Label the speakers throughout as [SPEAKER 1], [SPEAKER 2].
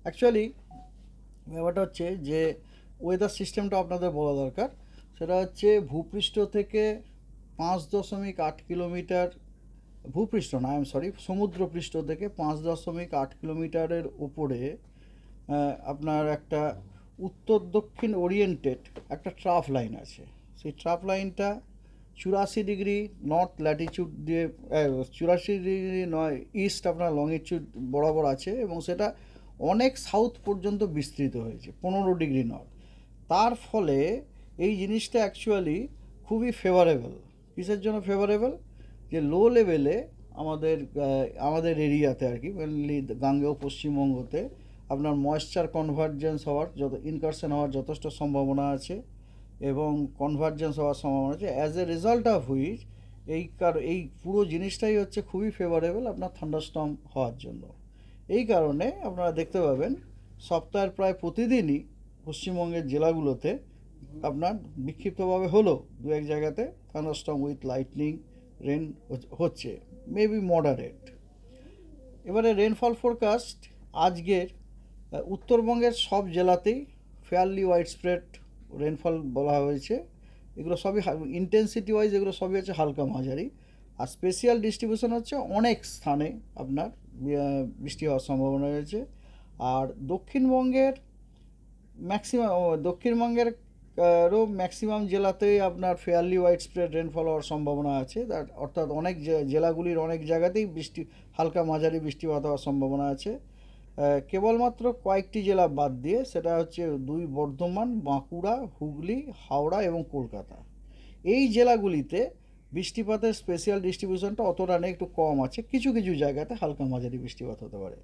[SPEAKER 1] Actually ব্যাপারটা হচ্ছে যে ওয়েদার সিস্টেমটা আপনাদের বলা দরকার। সেটা হচ্ছে ভূপৃষ্ঠ থেকে 5.8 কিলোমিটার, ভূপৃষ্ঠ না, সরি, সমুদ্রপৃষ্ঠ থেকে 5.8 কিলোমিটারের উপরে আপনার একটা উত্তর দক্ষিণ ওরিয়েন্টেড একটা ট্রাফ লাইন আছে। সেই ট্রাফ লাইনটা 84 ডিগ্রি নর্থ ল্যাটিচিউড দিয়ে, 84 ডিগ্রি নয় ইস্ট আপনার লংিটিউড বরাবর আছে, এবং সেটা অনেক সাউথ পর্যন্ত বিস্তৃত হয়েছে 15 ডিগ্রি নর্থ। তার ফলে এই জিনিসটা অ্যাকচুয়ালি খুবই ফেভারেবল। কিসের জন্য ফেভারেবল? যে লো লেভেলে আমাদের এরিয়াতে আর কি, মেনলি গাঙ্গেয় পশ্চিমবঙ্গতে আপনার ময়েশ্চার কনভার্জেন্স হওয়ার ইনকারশন হওয়ার যথেষ্ট সম্ভাবনা আছে, এবং কনভার্জেন্স হওয়ার সম্ভাবনা আছে। As a result of which এই পুরো জিনিসটাই হচ্ছে খুবই ফেভারেবল আপনার থান্ডারস্টর্ম হওয়ার জন্য। এই কারণে আপনারা দেখতে পাবেন সপ্তাহের প্রায় প্রতিদিনই পশ্চিমবঙ্গের জেলাগুলোতে আপনার বিক্ষিপ্তভাবে হলো দু এক জায়গাতে থান্ডারস্টর্ম উইথ লাইটনিং রেন হচ্ছে, মেবি মডারেট। এবারে রেনফল ফোরকাস্ট আজকের উত্তরবঙ্গের সব জেলাতেই ফেয়ারলি ওয়াইড স্প্রেড রেনফল বলা হয়েছে। এগুলো সবই ইন্টেন্সিটি ওয়াইজ এগুলো সবই হচ্ছে হালকা মাঝারি, আর স্পেশাল ডিস্ট্রিবিউশন হচ্ছে অনেক স্থানে আপনার বৃষ্টি হওয়ার সম্ভাবনা রয়েছে। আর দক্ষিণবঙ্গের ম্যাক্সিমাম জেলাতেই আপনার ফেয়ারলি ওয়াইড স্প্রেড রেনফল হওয়ার সম্ভাবনা আছে। অর্থাৎ অনেক জেলাগুলির অনেক জায়গাতেই হালকা মাঝারি বৃষ্টিপাত হওয়ার সম্ভাবনা আছে। কেবলমাত্র কয়েকটি জেলা বাদ দিয়ে, সেটা হচ্ছে বর্ধমান, বাঁকুড়া, হুগলি, হাওড়া এবং কলকাতা। এই জেলাগুলিতে বৃষ্টিপাতের স্পেশাল ডিস্ট্রিবিউশনটা অতটা নেই, একটু কম আছে। কিছু কিছু জায়গাতে হালকা মাঝারি বৃষ্টিপাত হতে পারে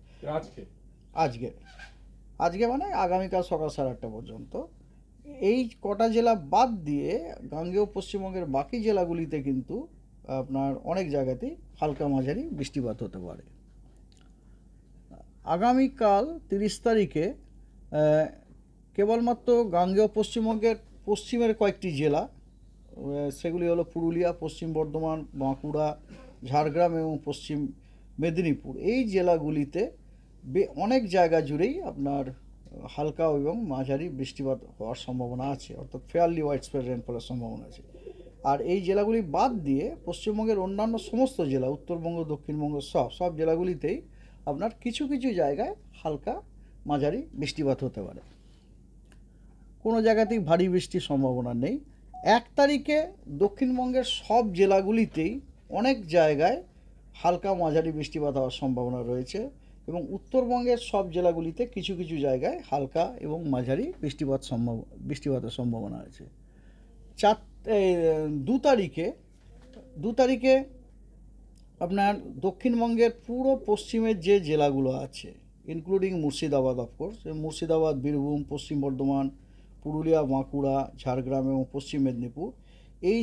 [SPEAKER 1] আজকে মানে আগামীকাল সকাল 8:30 পর্যন্ত। এই কটা জেলা বাদ দিয়ে গাঙ্গেয় পশ্চিমবঙ্গের বাকি জেলাগুলিতে কিন্তু আপনার অনেক জায়গাতেই হালকা মাঝারি বৃষ্টিপাত হতে পারে। আগামীকাল 30 তারিখে কেবলমাত্র গাঙ্গেয় পশ্চিমবঙ্গের পশ্চিমের কয়েকটি জেলা, সেগুলি হলো পুরুলিয়া, পশ্চিম বর্ধমান, বাঁকুড়া, ঝাড়গ্রাম এবং পশ্চিম মেদিনীপুর। এই জেলাগুলিতে অনেক জায়গা জুড়েই আপনার হালকা এবং মাঝারি বৃষ্টিপাত হওয়ার সম্ভাবনা আছে, অর্থাৎ ফেয়ারলি ওয়াইড স্প্রেড রেনফলের সম্ভাবনা আছে। আর এই জেলাগুলি বাদ দিয়ে পশ্চিমবঙ্গের অন্যান্য সমস্ত জেলা, উত্তরবঙ্গ, দক্ষিণবঙ্গ, সব জেলাগুলিতেই আপনার কিছু কিছু জায়গায় হালকা মাঝারি বৃষ্টিপাত হতে পারে। কোনো জায়গাতেই ভারী বৃষ্টির সম্ভাবনা নেই। 1 তারিখে দক্ষিণবঙ্গের সব জেলাগুলিতেই অনেক জায়গায় হালকা মাঝারি বৃষ্টিপাত হওয়ার সম্ভাবনা রয়েছে, এবং উত্তরবঙ্গের সব জেলাগুলিতে কিছু কিছু জায়গায় হালকা এবং মাঝারি বৃষ্টিপাতের সম্ভাবনা আছে। 2 তারিখে আপনার দক্ষিণবঙ্গের পুরো পশ্চিমের যে জেলাগুলো আছে, ইনক্লুডিং মুর্শিদাবাদ, অফকোর্স, মুর্শিদাবাদ, বীরভূম, পশ্চিম বর্ধমান, পুরুলিয়া, বাঁকুড়া, ঝাড়গ্রাম এবং পশ্চিম মেদিনীপুর, এই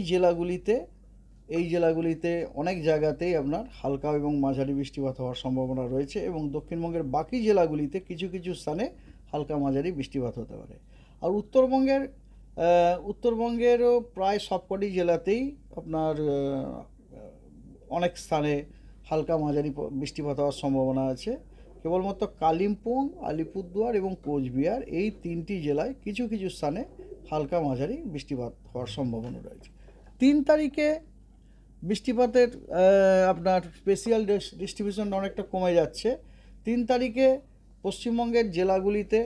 [SPEAKER 1] জেলাগুলিতে অনেক জায়গাতেই আপনার হালকা এবং মাঝারি বৃষ্টিপাত হওয়ার সম্ভাবনা রয়েছে, এবং দক্ষিণবঙ্গের বাকি জেলাগুলিতে কিছু কিছু স্থানে হালকা মাঝারি বৃষ্টিপাত হতে পারে। আর উত্তরবঙ্গেরও প্রায় সবকটি জেলাতেই আপনার অনেক স্থানে হালকা মাঝারি বৃষ্টিপাত হওয়ার সম্ভাবনা আছে। কেবলমাত্র কালিম্পং, আলিপুরদুয়ার এবং কোচবিহার, এই 3টি জেলায় কিছু কিছু স্থানে হালকা মাঝারি বৃষ্টিপাত হওয়ার সম্ভাবনা রয়েছে। 3 তারিখে বৃষ্টিপাতের আপনার স্পেশাল ডিস্ট্রিবিউশন অনেকটা কমে যাচ্ছে। 3 তারিখে পশ্চিমবঙ্গের জেলাগুলিতে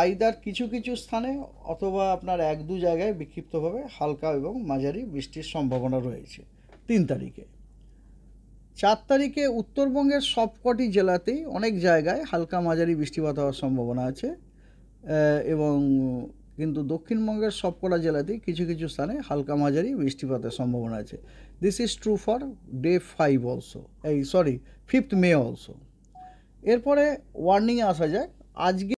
[SPEAKER 1] আইদার কিছু কিছু স্থানে অথবা আপনার 1-2 জায়গায় বিক্ষিপ্তভাবে হালকা এবং মাঝারি বৃষ্টির সম্ভাবনা রয়েছে 3 তারিখে। 4 তারিখে উত্তরবঙ্গের সবকটি জেলাতেই অনেক জায়গায় হালকা মাঝারি বৃষ্টিপাত হওয়ার সম্ভাবনা আছে, এবং কিন্তু দক্ষিণবঙ্গের সবকটা জেলাতেই কিছু কিছু স্থানে হালকা মাঝারি বৃষ্টিপাতের সম্ভাবনা আছে। This is true for day 5 also, 5th may also. এরপরে ওয়ার্নিংয়ে আসা যাক। আজকে